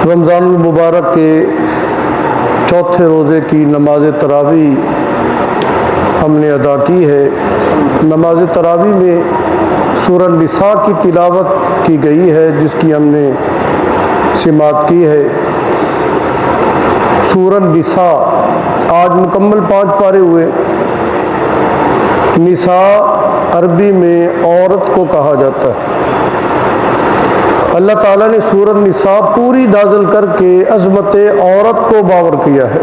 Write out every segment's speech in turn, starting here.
رمضان المبارک کے چوتھے روزے کی نماز تراویح ہم نے ادا کی ہے۔ نماز تراویح میں سورہ نساء کی تلاوت کی گئی ہے، جس کی ہم نے سماعت کی ہے۔ سورہ نساء آج مکمل 5 پارے ہوئے۔ نساء عربی میں عورت کو کہا جاتا ہے۔ اللہ تعالیٰ نے سورہ نساء پوری نازل کر کے عظمت عورت کو باور کیا ہے،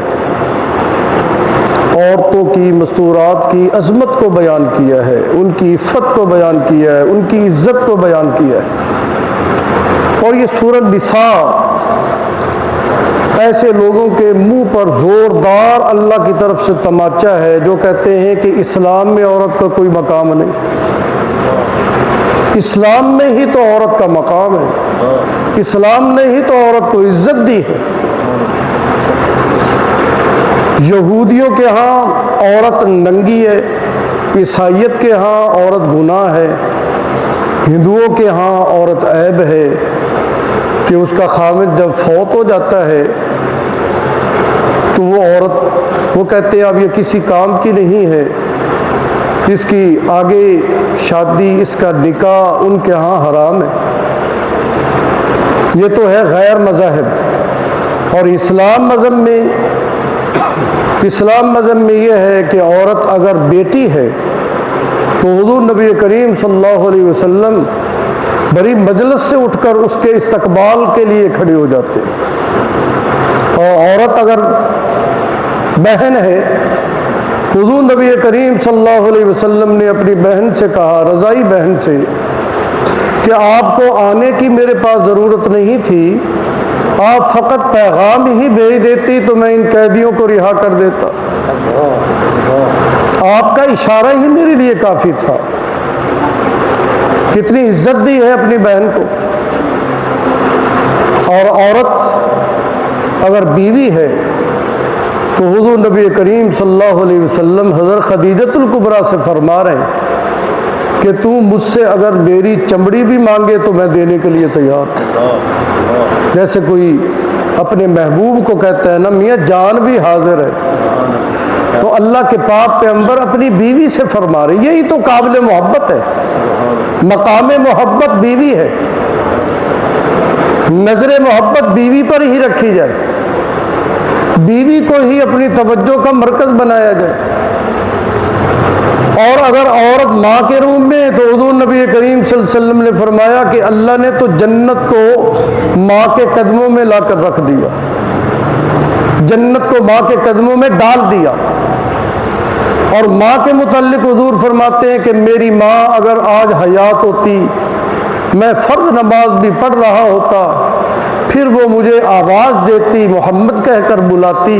عورتوں کی مستورات کی عظمت کو بیان کیا ہے، ان کی عفت کو بیان کیا ہے، ان کی عزت کو بیان کیا ہے۔ اور یہ سورہ نساء ایسے لوگوں کے منہ پر زوردار اللہ کی طرف سے تماچا ہے جو کہتے ہیں کہ اسلام میں عورت کا کوئی مقام نہیں، اسلام میں ہی تو عورت کا مقام ہے، اسلام نے ہی تو عورت کو عزت دی ہے۔ یہودیوں کے ہاں عورت ننگی ہے، عیسائیت کے ہاں عورت گناہ ہے، ہندوؤں کے ہاں عورت عیب ہے کہ اس کا خامد جب فوت ہو جاتا ہے تو وہ عورت، وہ کہتے ہیں اب یہ کسی کام کی نہیں ہے، اس کی آگے شادی، اس کا نکاح ان کے ہاں حرام ہے۔ یہ تو ہے غیر مذاہب۔ اور اسلام مذہب میں یہ ہے کہ عورت اگر بیٹی ہے تو حضور نبی کریم صلی اللہ علیہ وسلم بڑی مجلس سے اٹھ کر اس کے استقبال کے لیے کھڑے ہو جاتے ہیں۔ اور عورت اگر بہن ہے، حضور نبی کریم صلی اللہ علیہ وسلم نے اپنی بہن سے کہا، رضائی بہن سے، کہ آپ کو آنے کی میرے پاس ضرورت نہیں تھی، آپ فقط پیغام ہی بھیج دیتی تو میں ان قیدیوں کو رہا کر دیتا، آپ کا اشارہ ہی میرے لیے کافی تھا۔ کتنی عزت دی ہے اپنی بہن کو۔ اور عورت اگر بیوی ہے تو حضور نبی کریم صلی اللہ علیہ وسلم حضرت خدیجۃ الکبریٰ سے فرما رہے ہیں کہ تو مجھ سے اگر میری چمڑی بھی مانگے تو میں دینے کے لیے تیار ہوں۔ جیسے کوئی اپنے محبوب کو کہتا ہے نا، میاں جان بھی حاضر ہے، تو اللہ کے پاک پیغمبر اپنی بیوی سے فرما رہے، یہی تو قابل محبت ہے۔ مقام محبت بیوی ہے، نظر محبت بیوی پر ہی رکھی جائے، بیوی کو ہی اپنی توجہ کا مرکز بنایا جائے۔ اور اگر عورت ماں کے روم میں تو حضور نبی کریم صلی اللہ علیہ وسلم نے فرمایا کہ اللہ نے تو جنت کو ماں کے قدموں میں لا کر رکھ دیا، جنت کو ماں کے قدموں میں ڈال دیا۔ اور ماں کے متعلق حضور فرماتے ہیں کہ میری ماں اگر آج حیات ہوتی، میں فرض نماز بھی پڑھ رہا ہوتا، پھر وہ مجھے آواز دیتی، محمد کہہ کر بلاتی،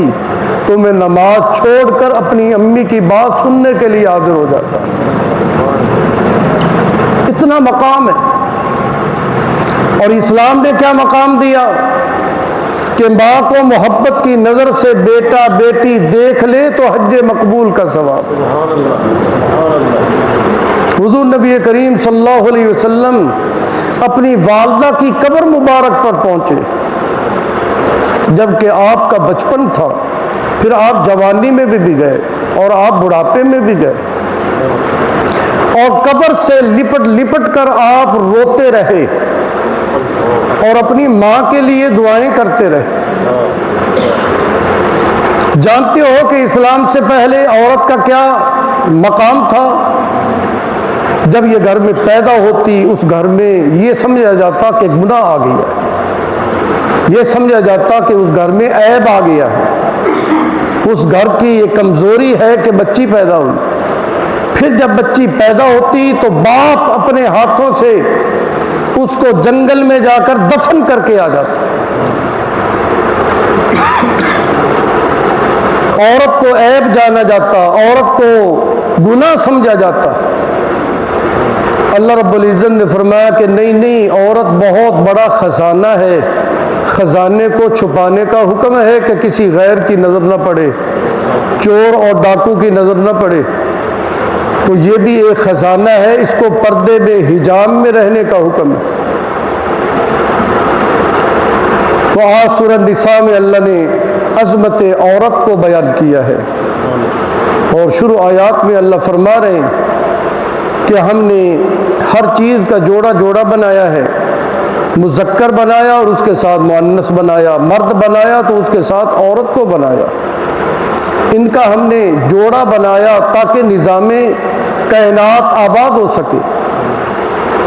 تو میں نماز چھوڑ کر اپنی امی کی بات سننے کے لیے حاضر ہو جاتا۔ اتنا مقام ہے۔ اور اسلام نے کیا مقام دیا کہ ماں کو محبت کی نظر سے بیٹا بیٹی دیکھ لے تو حج مقبول کا ثواب۔ حضور نبی کریم صلی اللہ علیہ وسلم اپنی والدہ کی قبر مبارک پر پہنچے، جبکہ آپ کا بچپن تھا، پھر آپ جوانی میں بھی گئے اور آپ بڑھاپے میں بھی گئے، اور قبر سے لپٹ کر آپ روتے رہے اور اپنی ماں کے لیے دعائیں کرتے رہے۔ جانتے ہو کہ اسلام سے پہلے عورت کا کیا مقام تھا؟ جب یہ گھر میں پیدا ہوتی، اس گھر میں یہ سمجھا جاتا کہ گناہ آ گیا ہے، یہ سمجھا جاتا کہ اس گھر میں عیب آ گیا ہے، اس گھر کی یہ کمزوری ہے کہ بچی پیدا ہوئی۔ پھر جب بچی پیدا ہوتی تو باپ اپنے ہاتھوں سے اس کو جنگل میں جا کر دفن کر کے آ جاتا۔ عورت کو عیب جانا جاتا، عورت کو گناہ سمجھا جاتا۔ اللہ رب العزت نے فرمایا کہ نہیں، عورت بہت بڑا خزانہ ہے، خزانے کو چھپانے کا حکم ہے کہ کسی غیر کی نظر نہ پڑے، چور اور ڈاکو کی نظر نہ پڑے، تو یہ بھی ایک خزانہ ہے، اس کو پردے میں حجاب میں رہنے کا حکم ہے۔ تو آج سورہ نساء میں اللہ نے عظمت عورت کو بیان کیا ہے، اور شروع آیات میں اللہ فرما رہے ہیں کہ ہم نے ہر چیز کا جوڑا جوڑا بنایا ہے، مذکر بنایا اور اس کے ساتھ مؤنث بنایا، مرد بنایا تو اس کے ساتھ عورت کو بنایا۔ ان کا ہم نے جوڑا بنایا تاکہ نظام کائنات آباد ہو سکے،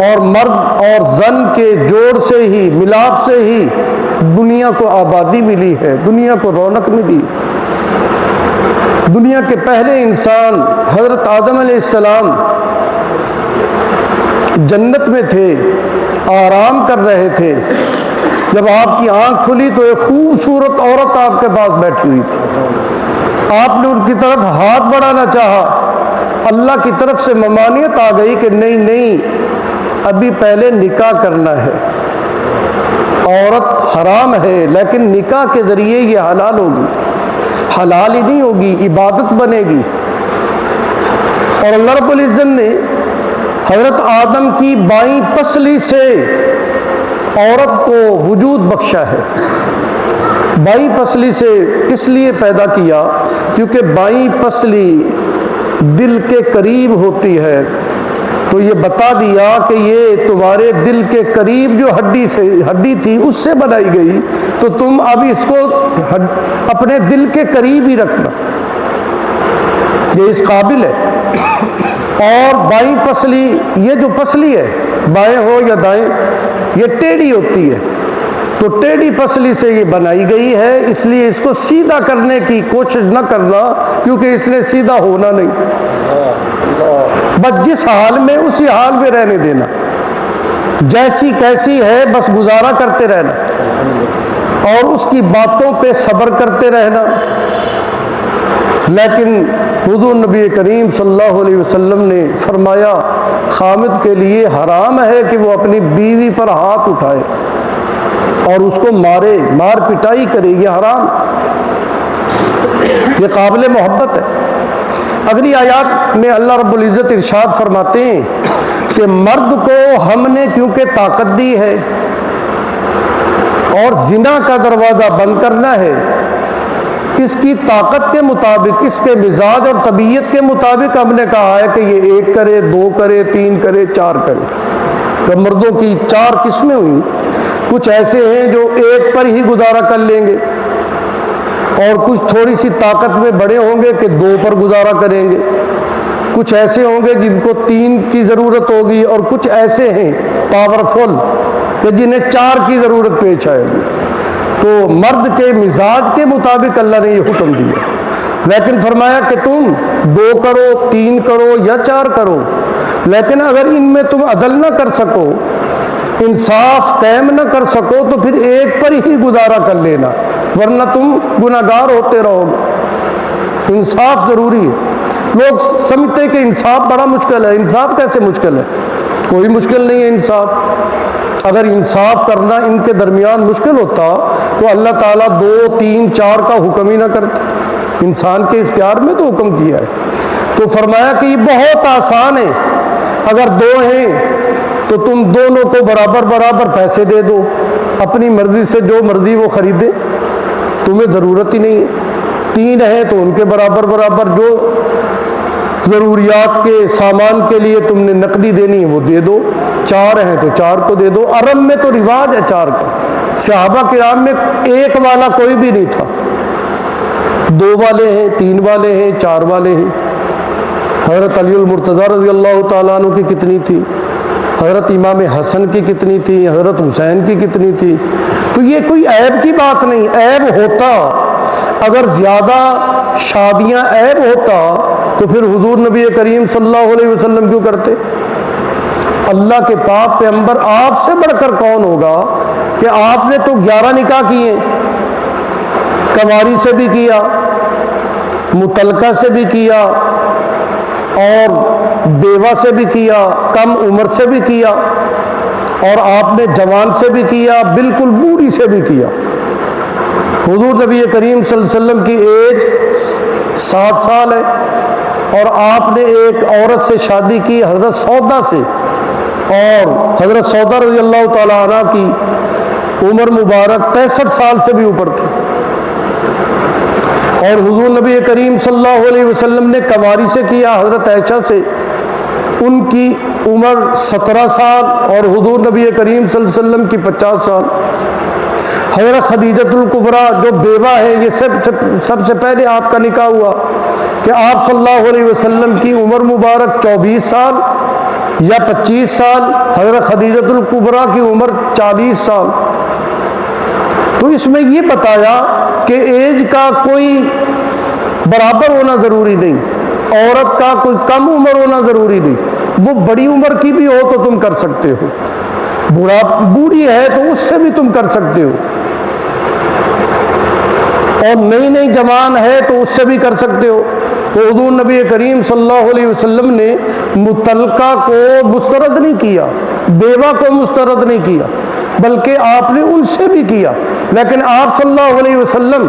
اور مرد اور زن کے جوڑ سے ہی، ملاپ سے ہی دنیا کو آبادی ملی ہے، دنیا کو رونق ملی۔ دنیا کے پہلے انسان حضرت آدم علیہ السلام جنت میں تھے، آرام کر رہے تھے، جب آپ کی آنکھ کھلی تو ایک خوبصورت عورت آپ کے پاس بیٹھی ہوئی تھی۔ آپ نے ان کی طرف ہاتھ بڑھانا چاہا، اللہ کی طرف سے ممانعت آ گئی کہ نہیں نہیں، ابھی پہلے نکاح کرنا ہے، عورت حرام ہے لیکن نکاح کے ذریعے یہ حلال ہوگی، حلال ہی نہیں ہوگی، عبادت بنے گی۔ اور اللہ رب العزت نے حضرت آدم کی بائیں پسلی سے عورت کو وجود بخشا ہے۔ بائیں پسلی سے اس لیے پیدا کیا کیونکہ بائیں پسلی دل کے قریب ہوتی ہے، تو یہ بتا دیا کہ یہ تمہارے دل کے قریب جو ہڈی تھی اس سے بنائی گئی، تو تم اب اس کو اپنے دل کے قریب ہی رکھنا، یہ اس قابل ہے۔ اور بائیں پسلی، یہ جو پسلی ہے بائیں ہو یا دائیں، یہ ٹیڑھی ہوتی ہے، تو ٹیڑھی پسلی سے یہ بنائی گئی ہے، اس لیے اس کو سیدھا کرنے کی کوشش نہ کرنا کیونکہ اس نے سیدھا ہونا نہیں، بس جس حال میں اسی حال میں رہنے دینا، جیسی کیسی ہے بس گزارا کرتے رہنا، اور اس کی باتوں پہ صبر کرتے رہنا۔ لیکن حضور نبی کریم صلی اللہ علیہ وسلم نے فرمایا خامد کے لیے حرام ہے کہ وہ اپنی بیوی پر ہاتھ اٹھائے اور اس کو مارے، مار پٹائی کرے، یہ حرام، یہ قابل محبت ہے۔ اگلی آیات میں اللہ رب العزت ارشاد فرماتے ہیں کہ مرد کو ہم نے کیونکہ طاقت دی ہے اور زنا کا دروازہ بند کرنا ہے، اس کی طاقت کے مطابق، اس کے مزاج اور طبیعت کے مطابق ہم نے کہا ہے کہ یہ 1 کرے، 2 کرے، 3 کرے، 4 کرے۔ تو مردوں کی 4 قسمیں ہوئی، کچھ ایسے ہیں جو 1 پر ہی گزارا کر لیں گے، اور کچھ تھوڑی سی طاقت میں بڑے ہوں گے کہ 2 پر گزارا کریں گے، کچھ ایسے ہوں گے جن کو 3 کی ضرورت ہوگی، اور کچھ ایسے ہیں پاورفل کہ جنہیں 4 کی ضرورت پیش آئے گی۔ تو مرد کے مزاج کے مطابق اللہ نے یہ حکم دیا، لیکن فرمایا کہ تم 2 کرو، 3 کرو یا 4 کرو، لیکن اگر ان میں تم عدل نہ کر سکو، انصاف قائم نہ کر سکو، تو پھر 1 پر ہی گزارا کر لینا، ورنہ تم گناہگار ہوتے رہو گے۔ انصاف ضروری ہے۔ لوگ سمجھتے کہ انصاف بڑا مشکل ہے، انصاف کیسے مشکل ہے؟ کوئی مشکل نہیں ہے انصاف۔ اگر انصاف کرنا ان کے درمیان مشکل ہوتا تو اللہ تعالیٰ 2، 3، 4 کا حکم ہی نہ کرتا، انسان کے اختیار میں تو حکم کیا ہے۔ تو فرمایا کہ یہ بہت آسان ہے، اگر 2 ہیں تو تم دونوں کو برابر برابر پیسے دے دو، اپنی مرضی سے جو مرضی وہ خریدے، تمہیں ضرورت ہی نہیں ہے۔ 3 ہیں تو ان کے برابر برابر جو ضروریات کے سامان کے لیے تم نے نقدی دینی ہے وہ دے دو، 4 ہیں تو 4 کو دے دو۔ عرب میں تو رواج ہے 4 کا، صحابہ کرام میں 1 والا کوئی بھی نہیں تھا، 2 والے ہیں، 3 والے ہیں، 4 والے ہیں۔ حضرت علی المرتضیٰ رضی اللہ تعالیٰ عنہ کی کتنی تھی، حضرت امام حسن کی کتنی تھی، حضرت حسین کی کتنی تھی۔ تو یہ کوئی عیب کی بات نہیں، عیب ہوتا اگر زیادہ شادیاں عیب ہوتا تو پھر حضور نبی کریم صلی اللہ علیہ وسلم کیوں کرتے؟ اللہ کے پاک پیغمبر آپ سے بڑھ کر کون ہوگا کہ آپ نے تو 11 نکاح کیے، کنواری سے بھی کیا، مطلقہ سے بھی کیا، اور بیوہ سے بھی کیا، کم عمر سے بھی کیا، اور آپ نے جوان سے بھی کیا، بالکل بوڑھی سے بھی کیا۔ حضور نبی کریم صلی اللہ علیہ وسلم کی ایج 60 سال ہے، اور آپ نے ایک عورت سے شادی کی حضرت سودا سے، اور حضرت سودا رضی اللہ تعالیٰ عنہ کی عمر مبارک 65 سال سے بھی اوپر تھی، اور حضور نبی کریم صلی اللہ علیہ وسلم نے کنواری سے کیا، حضرت عائشہ سے، ان کی عمر 17 سال اور حضور نبی کریم صلی اللہ علیہ وسلم کی 50 سال۔ حضرت خدیجۃ الکبریٰ جو بیوہ ہے، یہ سب سے پہلے آپ کا نکاح ہوا کہ آپ صلی اللہ علیہ وسلم کی عمر مبارک 24 سال یا 25 سال، حضرت خدیجۃ الکبریٰ کی عمر 40 سال۔ تو اس میں یہ بتایا کہ ایج کا کوئی برابر ہونا ضروری نہیں، عورت کا کوئی کم عمر ہونا ضروری نہیں، وہ بڑی عمر کی بھی ہو تو تم کر سکتے ہو، بوڑھی ہے تو اس سے بھی تم کر سکتے ہو، اور نئی جوان ہے تو اس سے بھی کر سکتے ہو۔ تو حضور نبی کریم صلی اللہ علیہ وسلم نے مطلقہ کو مسترد نہیں کیا، بیوہ کو مسترد نہیں کیا، بلکہ آپ نے ان سے بھی کیا، لیکن آپ صلی اللہ علیہ وسلم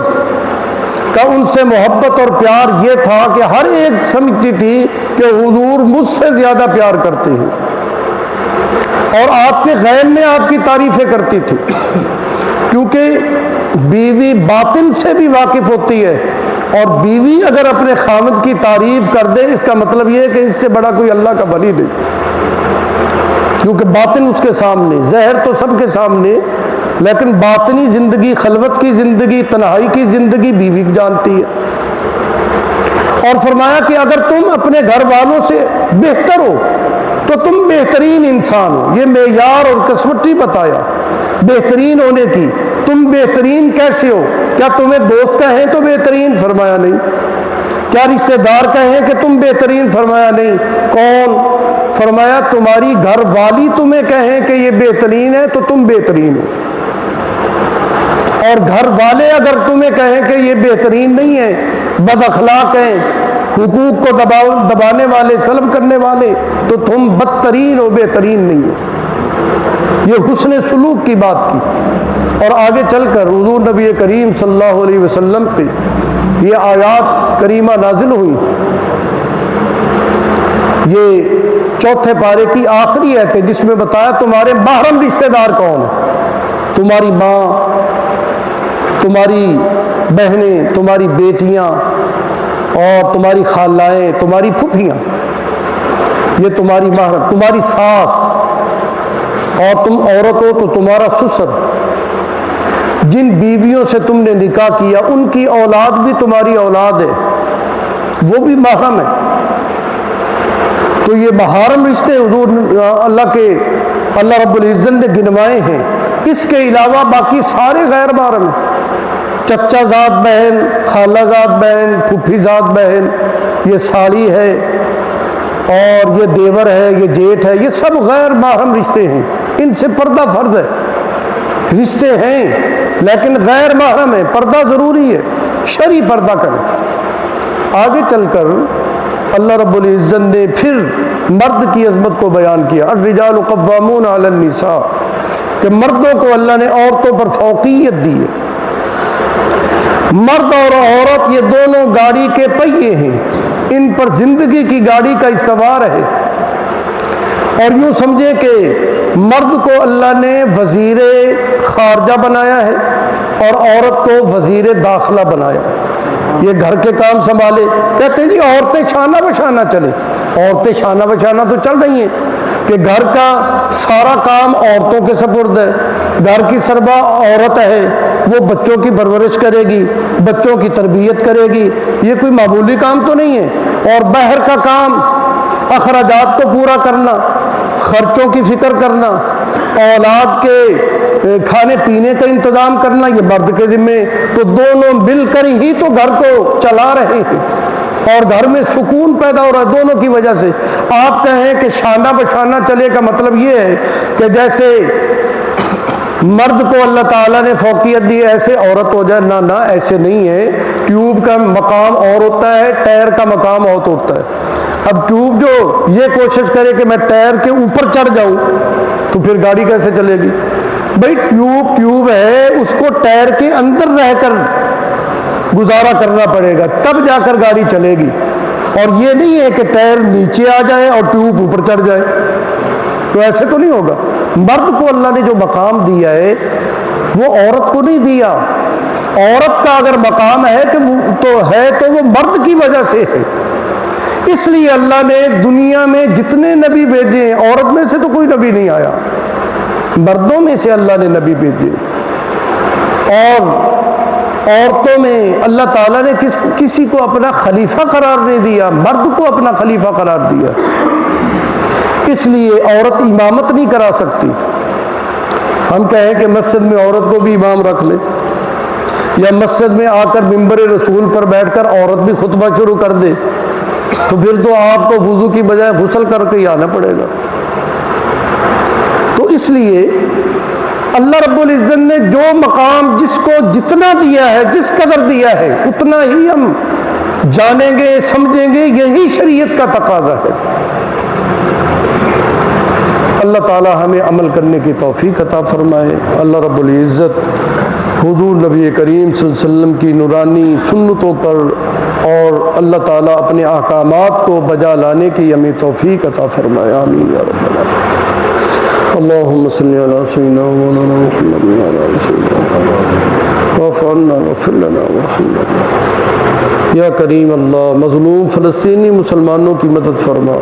کا ان سے محبت اور پیار یہ تھا کہ ہر ایک سمجھتی تھی کہ حضور مجھ سے زیادہ پیار کرتے ہیں، اور آپ کے غیب میں آپ کی تعریفیں کرتی تھی، کیونکہ بیوی باطن سے بھی واقف ہوتی ہے، اور بیوی اگر اپنے خاوند کی تعریف کر دے اس کا مطلب یہ ہے کہ اس سے بڑا کوئی اللہ کا ولی نہیں، کیونکہ باطن اس کے سامنے، ظاہر تو سب کے سامنے، لیکن باطنی زندگی، خلوت کی زندگی، تنہائی کی زندگی بیوی جانتی ہے۔ اور فرمایا کہ اگر تم اپنے گھر والوں سے بہتر ہو تو تم بہترین انسان ہو، یہ معیار اور قسمتی بتایا بہترین ہونے کی۔ تم بہترین کیسے ہو؟ کیا تمہیں دوست کہیں تو بہترین؟ فرمایا نہیں۔ کیا رشتہ دار کہیں کہ تم بہترین؟ فرمایا نہیں۔ کون؟ فرمایا تمہاری گھر والی تمہیں کہیں کہ یہ بہترین ہے تو تم بہترین ہو، اور گھر والے اگر تمہیں کہیں کہ یہ بہترین نہیں ہے، بد اخلاق ہیں، حقوق کو دبانے والے، سلب کرنے والے، تو تم بدترین ہو، بہترین نہیں ہو۔ یہ حسن سلوک کی بات کی۔ اور آگے چل کر حضور نبی کریم صلی اللہ علیہ وسلم پہ یہ آیات کریمہ نازل ہوئی، یہ چوتھے پارے کی آخری آیت ہے، جس میں بتایا تمہارے محرم رشتہ دار کون ہیں، تمہاری ماں، تمہاری بہنیں، تمہاری بیٹیاں، اور تمہاری خالائیں، تمہاری پھوپھیاں، یہ تمہاری محرم، تمہاری ساس، اور تم عورت ہو تو تمہارا سسر، جن بیویوں سے تم نے نکاح کیا ان کی اولاد بھی تمہاری اولاد ہے، وہ بھی محرم ہے۔ تو یہ محرم رشتے حضور اللہ رب العزت نے گنوائے ہیں، اس کے علاوہ باقی سارے غیر محرم ہیں، چچا زاد بہن، خالہ زاد بہن، پھوپھی زاد بہن، یہ سالی ہے، اور یہ دیور ہے، یہ جیٹھ ہے، یہ سب غیر محرم رشتے ہیں، ان سے پردہ فرض ہے، رشتے ہیں لیکن غیر محرم ہے، پردہ ضروری ہے، شرعی پردہ کریں۔ آگے چل کر اللہ رب العزت نے پھر مرد کی عظمت کو بیان کیا، الرجال قوامون علی النساء، کہ مردوں کو اللہ نے عورتوں پر فوقیت دی ہے۔ مرد اور عورت یہ دونوں گاڑی کے پہیے ہیں، ان پر زندگی کی گاڑی کا استوار ہے، اور یوں سمجھیں کہ مرد کو اللہ نے وزیر خارجہ بنایا ہے اور عورت کو وزیر داخلہ بنایا ہے، یہ گھر کے کام سنبھالے۔ کہتے ہیں جی عورتیں شانہ بشانہ چلیں، عورتیں شانہ بشانہ تو چل رہی ہیں کہ گھر کا سارا کام عورتوں کے سپرد ہے، گھر کی سربراہ عورت ہے، وہ بچوں کی پرورش کرے گی، بچوں کی تربیت کرے گی، یہ کوئی معمولی کام تو نہیں ہے۔ اور باہر کا کام، اخراجات کو پورا کرنا، خرچوں کی فکر کرنا، اولاد کے کھانے پینے کا انتظام کرنا، یہ مرد کے ذمے، تو دونوں مل کر ہی تو گھر کو چلا رہے ہیں، اور گھر میں سکون پیدا ہو رہا ہے دونوں کی وجہ سے۔ آپ کہیں کہ شانہ بشانہ چلے کا مطلب یہ ہے کہ جیسے مرد کو اللہ تعالیٰ نے فوقیت دی ایسے عورت ہو جائے، نہ ایسے نہیں ہے۔ ٹیوب کا مقام اور ہوتا ہے، ٹائر کا مقام اور ہوتا ہے۔ اب ٹیوب جو یہ کوشش کرے کہ میں ٹائر کے اوپر چڑھ جاؤں تو پھر گاڑی کیسے چلے گی؟ بھائی ٹیوب ہے، اس کو ٹائر کے اندر رہ کر گزارا کرنا پڑے گا، تب جا کر گاڑی چلے گی، اور یہ نہیں ہے کہ ٹائر نیچے آ جائے اور ٹیوب اوپر چڑھ جائے، تو ایسے تو نہیں ہوگا۔ مرد کو اللہ نے جو مقام دیا ہے وہ عورت کو نہیں دیا. عورت کا اگر مقام ہے کہ تو وہ مرد کی وجہ سے ہے. اس لیے اللہ نے دنیا میں جتنے نبی بھیجے ہیں عورت میں سے تو کوئی نبی نہیں آیا, مردوں میں سے اللہ نے نبی بھیجے. اور عورتوں میں اللہ تعالیٰ نے کسی کو اپنا خلیفہ قرار نہیں دیا, مرد کو اپنا خلیفہ قرار دیا. اس لیے عورت امامت نہیں کرا سکتی. ہم کہیں کہ مسجد میں عورت کو بھی امام رکھ لے, یا مسجد میں آ کر ممبر رسول پر بیٹھ کر عورت بھی خطبہ شروع کر دے, تو پھر تو آپ کو وضو کی بجائے غسل کر کے ہی آنا پڑے گا. تو اس لیے اللہ رب العزت نے جو مقام جس کو جتنا دیا ہے, جس قدر دیا ہے, اتنا ہی ہم جانیں گے, سمجھیں گے. یہی شریعت کا تقاضا ہے. اللہ تعالی ہمیں عمل کرنے کی توفیق عطا فرمائے. اللہ رب العزت حضور نبی کریم صلی اللہ علیہ وسلم کی نورانی سنتوں پر اور اللہ تعالیٰ اپنے احکامات کو بجا لانے کی ہمیں توفیق عطا فرمائے. آمین یا رب العالمین. اللهم صل على سيدنا مولانا محمد وعلى آل سيدنا محمد واعف عنا واغفر لنا وارحمنا. یا کریم اللہ, مظلوم فلسطینی مسلمانوں کی مدد فرما,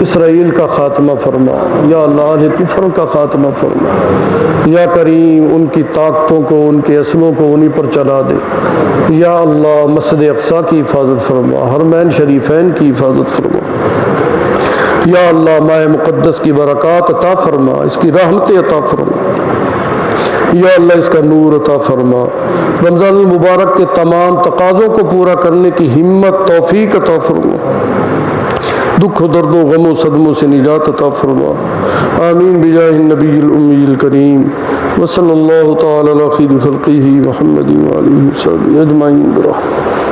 اسرائیل کا خاتمہ فرما. یا اللہ اہل کفر کا خاتمہ فرما. یا کریم ان کی طاقتوں کو, ان کے اسلحوں کو انہی پر چلا دے. یا اللہ مسجد اقصیٰ کی حفاظت فرما, حرمین شریفین کی حفاظت فرما. یا اللہ ماہ مقدس کی برکات عطا فرما, اس کی رحمت عطا فرما. یا اللہ اس کا نور عطا فرما. رمضان المبارک کے تمام تقاضوں کو پورا کرنے کی ہمت توفیق عطا فرما. دکھ و درد و غم و صدموں سے نجات عطا فرما. آمین بجاہ النبی الامی الکریم وصلی اللہ تعالی علی خیر خلقہ محمد وآلہ وصحبہ اجمعین برحمتہ.